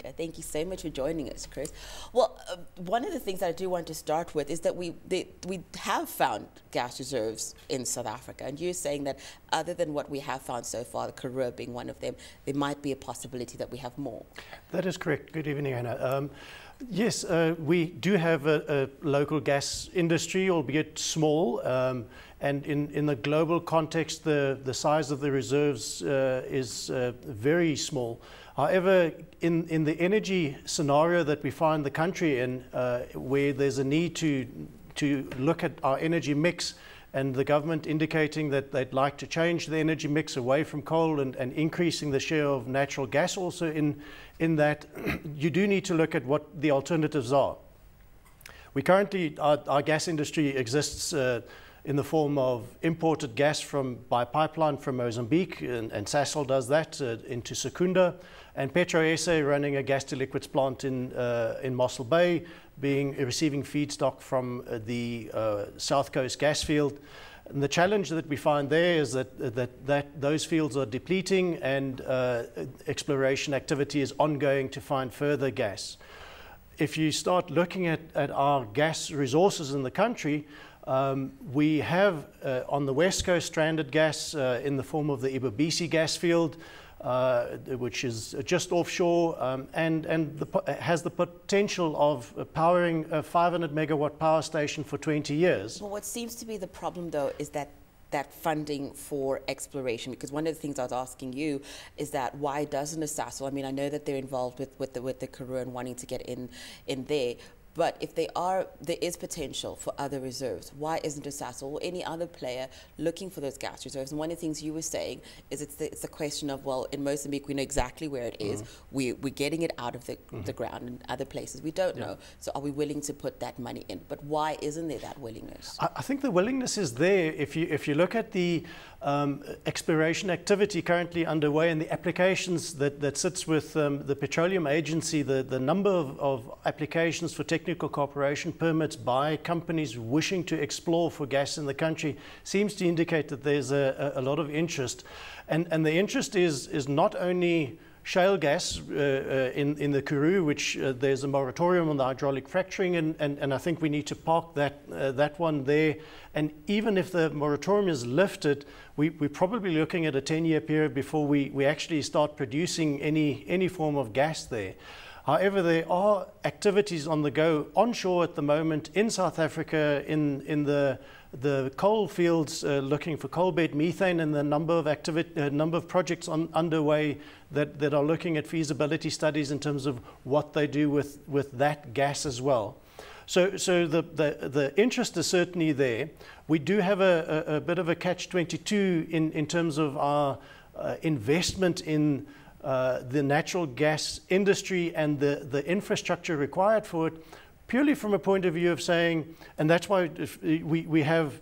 Africa. Thank you so much for joining us, Chris. Well, one of the things that I do want to start with is that we have found gas reserves in South Africa, and you're saying that other than what we have found so far, the Karoo being one of them, there might be a possibility that we have more. That is correct. Good evening, Anna. Yes, we do have a local gas industry, albeit small, and in the global context, the size of the reserves is very small. However, in the energy scenario that we find the country in, where there's a need to look at our energy mix, and the government indicating that they'd like to change the energy mix away from coal and increasing the share of natural gas also in that, you do need to look at what the alternatives are. We currently, our gas industry exists in the form of imported gas by pipeline from Mozambique, and Sasol does that into Secunda, and PetroSA running a gas to liquids plant in Mossel Bay, receiving feedstock from the South Coast gas field. And the challenge that we find there is that those fields are depleting, and exploration activity is ongoing to find further gas. If you start looking at our gas resources in the country, we have on the west coast stranded gas in the form of the Viviers gas field, which is just offshore and has the potential of powering a 500 megawatt power station for 20 years. Well, what seems to be the problem, though, is that funding for exploration, because one of the things I was asking you is that why doesn't a Sasol, I mean, I know that they're involved with the Karoo and wanting to get in there, but if there is potential for other reserves, why isn't a Sasol or any other player looking for those gas reserves? And one of the things you were saying is it's the question of, well, in Mozambique we know exactly where it is. We're getting it out of the ground. In other places we don't know. So are we willing to put that money in? But why isn't there that willingness? I think the willingness is there. If you look at the exploration activity currently underway and the applications that sits with the Petroleum Agency, the number of applications for technical cooperation permits by companies wishing to explore for gas in the country seems to indicate that there's a lot of interest. And the interest is not only shale gas in the Karoo, which there's a moratorium on the hydraulic fracturing, and I think we need to park that one there. And even if the moratorium is lifted, we're probably looking at a 10-year period before we actually start producing any form of gas there. However, there are activities on the go onshore at the moment in South Africa, in the coal fields, looking for coal bed methane, and the number of projects underway that are looking at feasibility studies in terms of what they do with that gas as well. So the interest is certainly there. We do have a bit of a catch-22 in terms of our investment in the natural gas industry and the infrastructure required for it, purely from a point of view of saying, and that's why we have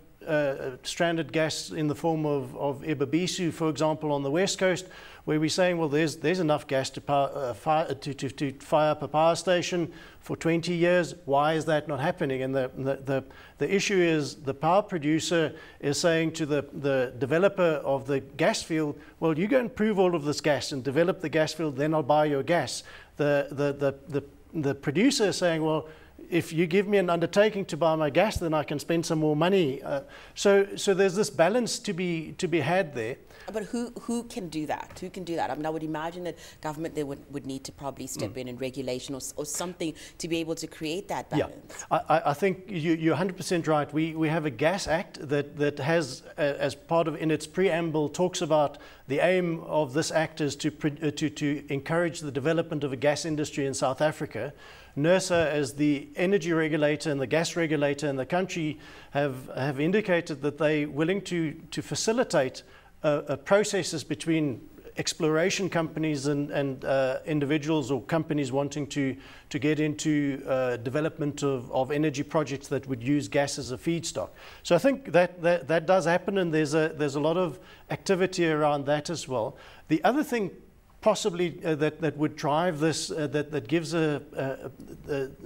stranded gas in the form of Viviers, for example, on the west coast, where we're saying, well, there's enough gas to fire up a power station for 20 years. Why is that not happening? And the issue is the power producer is saying to the developer of the gas field, well, you go and prove all of this gas and develop the gas field, then I'll buy your gas. The producer is saying, well, if you give me an undertaking to buy my gas, then I can spend some more money. So there's this balance to be had there. But who can do that? Who can do that? I mean, I would imagine that government there would need to probably step in and regulation or something to be able to create that balance. Yeah, I think you're 100% right. We have a Gas Act that has, as part of in its preamble, talks about the aim of this act is to encourage the development of a gas industry in South Africa. NERSA, as the energy regulator and the gas regulator in the country, have indicated that they're willing to facilitate processes between exploration companies and individuals or companies wanting to get into development of energy projects that would use gas as a feedstock. So I think that does happen, and there's a lot of activity around that as well. The other thing possibly that would drive this, that gives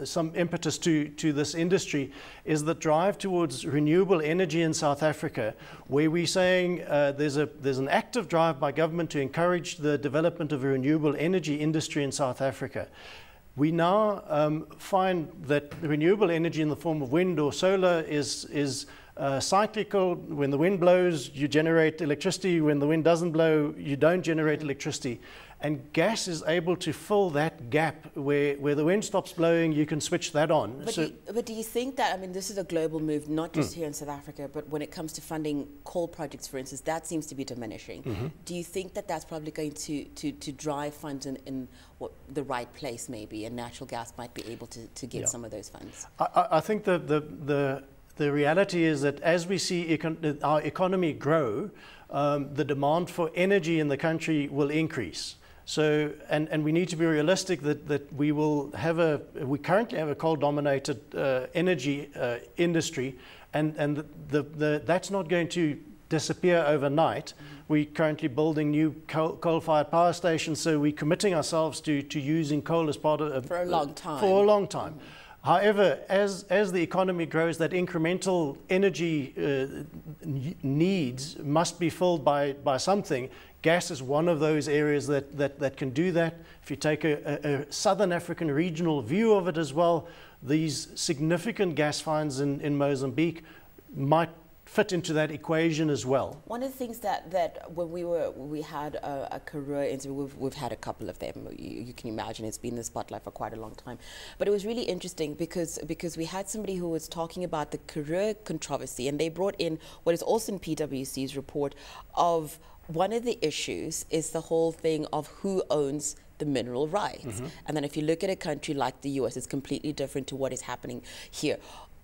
some impetus to this industry, is the drive towards renewable energy in South Africa, where we're saying there's an active drive by government to encourage the development of a renewable energy industry in South Africa. We now find that renewable energy in the form of wind or solar is cyclical. When the wind blows, you generate electricity. When the wind doesn't blow, you don't generate electricity. And gas is able to fill that gap where the wind stops blowing, you can switch that on. But do you think that, I mean, this is a global move, not just here in South Africa, but when it comes to funding coal projects, for instance, that seems to be diminishing. Do you think that that's probably going to drive funds in the right place, maybe, and natural gas might be able to get some of those funds? I think the reality is that as we see our economy grow, the demand for energy in the country will increase. So, and we need to be realistic that we currently have a coal-dominated energy industry, and that's not going to disappear overnight. We're currently building new coal-fired power stations, so we're committing ourselves to using coal as part of for a long time. For a long time. However, as the economy grows, that incremental energy needs must be filled by something. Gas is one of those areas that can do that. If you take a Southern African regional view of it as well, these significant gas finds in Mozambique might fit into that equation as well. One of the things that when we had a career interview, we've had a couple of them. You can imagine it's been in the spotlight for quite a long time. But it was really interesting because we had somebody who was talking about the career controversy, and they brought in what is also in PwC's report of one of the issues is the whole thing of who owns the mineral rights. And then if you look at a country like the US, it's completely different to what is happening here.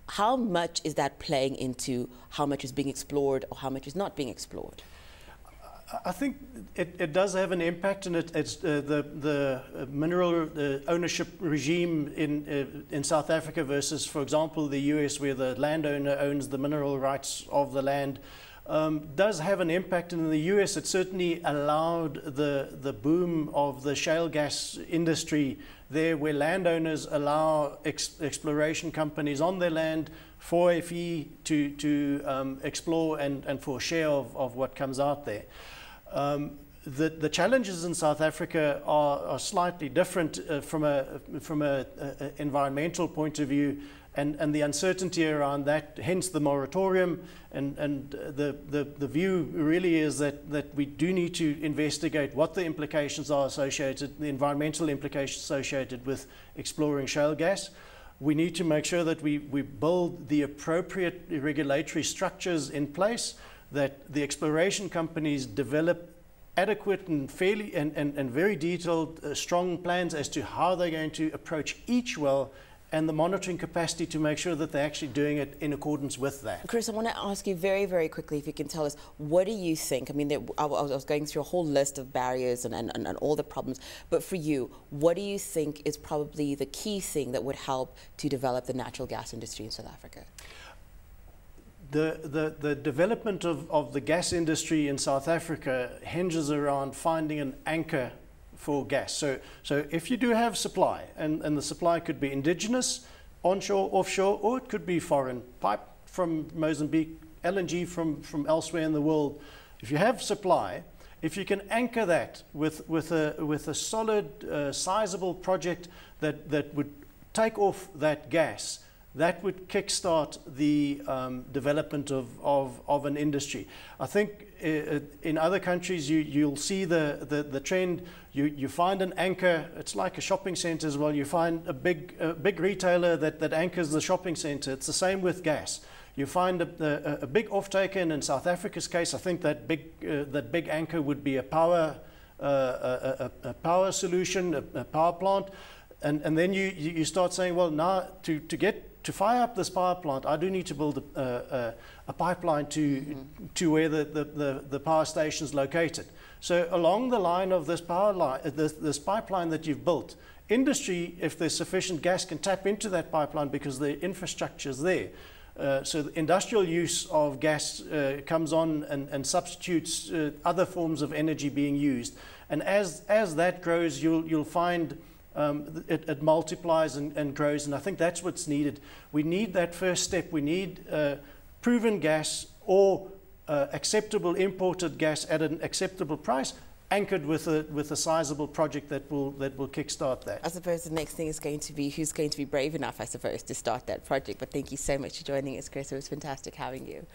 How much is that playing into how much is being explored or how much is not being explored? I think it does have an impact, and it's the mineral ownership regime in South Africa versus, for example, the US, where the landowner owns the mineral rights of the land. Does have an impact. In the US, it certainly allowed the boom of the shale gas industry there, where landowners allow exploration companies on their land for a fee to explore and for a share of what comes out there. The challenges in South Africa are slightly different from a environmental point of view, and the uncertainty around that, hence the moratorium, and the view really is that we do need to investigate what the implications are associated, the environmental implications associated with exploring shale gas. We need to make sure that we build the appropriate regulatory structures in place, that the exploration companies develop adequate and fairly and very detailed, strong plans as to how they're going to approach each well, and the monitoring capacity to make sure that they're actually doing it in accordance with that. Chris, I want to ask you very, very quickly if you can tell us, what do you think? I mean, I was going through a whole list of barriers and all the problems, but for you, what do you think is probably the key thing that would help to develop the natural gas industry in South Africa? The development of the gas industry in South Africa hinges around finding an anchor for gas. So if you do have supply, and the supply could be indigenous, onshore, offshore, or it could be foreign, pipe from Mozambique, LNG from elsewhere in the world. If you have supply, if you can anchor that with a solid, sizable project that would take off that gas, that would kickstart the development of an industry. I think in other countries you'll see the trend. You find an anchor. It's like a shopping center as well. You find a big retailer that anchors the shopping center. It's the same with gas. You find a big off-taker, and in South Africa's case, I think that big anchor would be a power solution, a power plant, and then you start saying, well, now to fire up this power plant, I do need to build a pipeline to where the power station is located. So along the line of this power line, this pipeline that you've built, industry, if there's sufficient gas, can tap into that pipeline because the infrastructure is there. So the industrial use of gas comes on and substitutes other forms of energy being used. And as that grows, you'll find it multiplies and grows, and I think that's what's needed. We need that first step. We need proven gas or acceptable imported gas at an acceptable price, anchored with a sizable project that will kickstart that. I suppose the next thing is going to be who's going to be brave enough, I suppose, to start that project. But thank you so much for joining us, Chris. It was fantastic having you.